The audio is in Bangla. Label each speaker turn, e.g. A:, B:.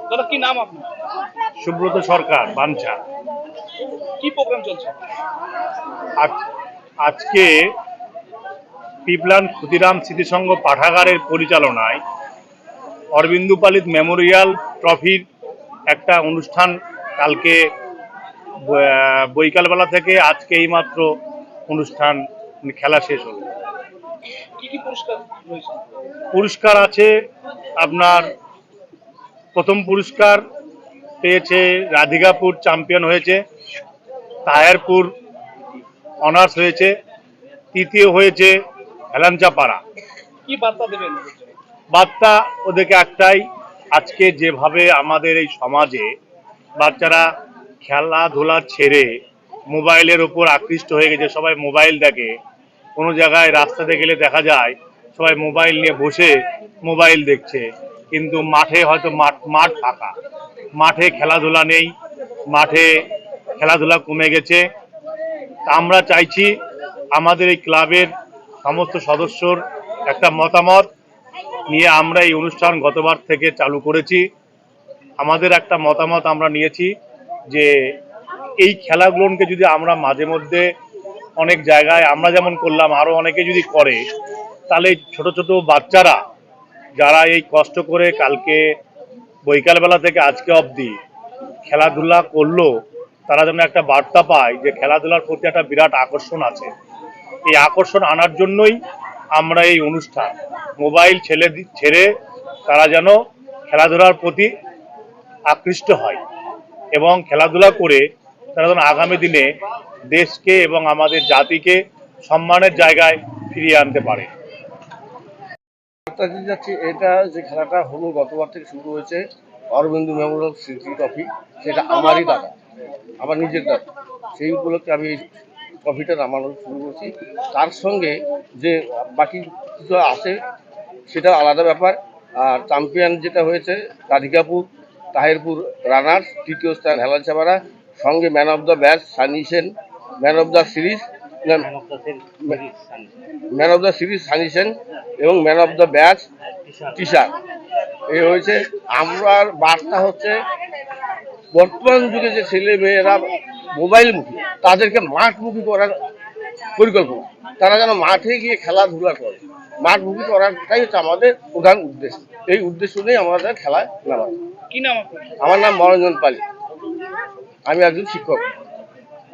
A: দাদা কি নাম আপনার?
B: সুব্রত সরকার বাঞ্ছা।
A: কি প্রোগ্রাম চলছে?
B: আজকে পিপলান ক্ষুদিরাম স্মৃতিসংঘ পাঠাগারের পরিচালনায় অরবিন্দু পালিত মেমোরিয়াল ট্রফির একটা অনুষ্ঠান কালকে বৈকালবেলা থেকে আজকে এইমাত্র অনুষ্ঠান খেলা শেষ হলো।
A: কি কি পুরস্কার রয়েছে?
B: পুরস্কার আছে আপনার প্রথম পুরস্কার পেয়েছে রাধিকাপুর, চ্যাম্পিয়ন হয়েছে। তাহেরপুর অনার্স হয়েছে। তৃতীয় হয়েছে হেলাঞ্চাপাড়া।
A: কি বার্তা দেবেন?
B: বার্তা ওদেরকে একটাই, আজকে যেভাবে আমাদের এই সমাজে বাচ্চারা খেলাধুলা ছেড়ে মোবাইলের ওপর আকৃষ্ট হয়ে গেছে, সবাই মোবাইল দেখে। কোনো জায়গায় রাস্তাতে গেলে দেখা যায় সবাই মোবাইল নিয়ে বসে মোবাইল দেখছে, কিন্তু মাঠে হয়তো মাঠ ফাঁকা, মাঠে খেলাধুলা নেই, মাঠে খেলাধুলা কমে গেছে। তা আমরা চাইছি আমাদের এই ক্লাবের সমস্ত সদস্যর একটা মতামত নিয়ে আমরা এই অনুষ্ঠান গতবার থেকে চালু করেছি। আমাদের একটা মতামত আমরা নিয়েছি যে এই খেলাগুলোকে যদি আমরা মাঝে মধ্যে অনেক জায়গায় আমরা যেমন করলাম আরো অনেকে যদি করে, তাহলে ছোট ছোট বাচ্চারা যারা এই কষ্ট করে কালকে বৈকালবেলা থেকে আজকে অবধি খেলাধুলা করলো, তারা যেন একটা বার্তা পায় যে খেলাধুলার প্রতি একটা বিরাট আকর্ষণ আছে। এই আকর্ষণ আনার জন্যই আমরা এই অনুষ্ঠান, মোবাইল ছেড়ে তারা যেন খেলাধুলার প্রতি আকৃষ্ট হয় এবং খেলাধুলা করে তারা যেন আগামী দিনে দেশকে এবং আমাদের জাতিকে সম্মানের জায়গায় ফিরিয়ে আনতে পারে।
C: যাচ্ছি এটা যে খেলাটা হলো গতবার থেকে শুরু হয়েছে অরবিন্দু মেমোরিয়াল স্মৃতি ট্রফি, সেটা আমারই দাদা, আমার নিজের দাদা। সেই উপলক্ষে আমি এই ট্রফিটা নামানো শুরু করছি। তার সঙ্গে যে বাকি কিছু আছে সেটা আলাদা ব্যাপার। আর চ্যাম্পিয়ন যেটা হয়েছে রাধিকাপুর, তাহেরপুর রানার্স, তৃতীয় স্থান হেলাঞ্চাপাড়া, সঙ্গে man of the match Sunny Sen, man of the series Sunny Sen এবং ম্যান অফ দ্য ম্যাচ টিশার। এই হয়েছে। আমার বার্তা হচ্ছে বর্তমান যুগে যে ছেলে মেয়েরা মোবাইলমুখী, তাদেরকে মাঠমুখী করার পরিকল্পনা, তারা যেন মাঠে গিয়ে খেলাধুলা করে, মাঠমুখী করাটাই হচ্ছে আমাদের প্রধান উদ্দেশ্য। এই উদ্দেশ্য নিয়ে আমাদের খেলায় নামানো।
A: কি নাম আপনার?
C: আমার নাম মনোরঞ্জন পালি, আমি একজন শিক্ষক।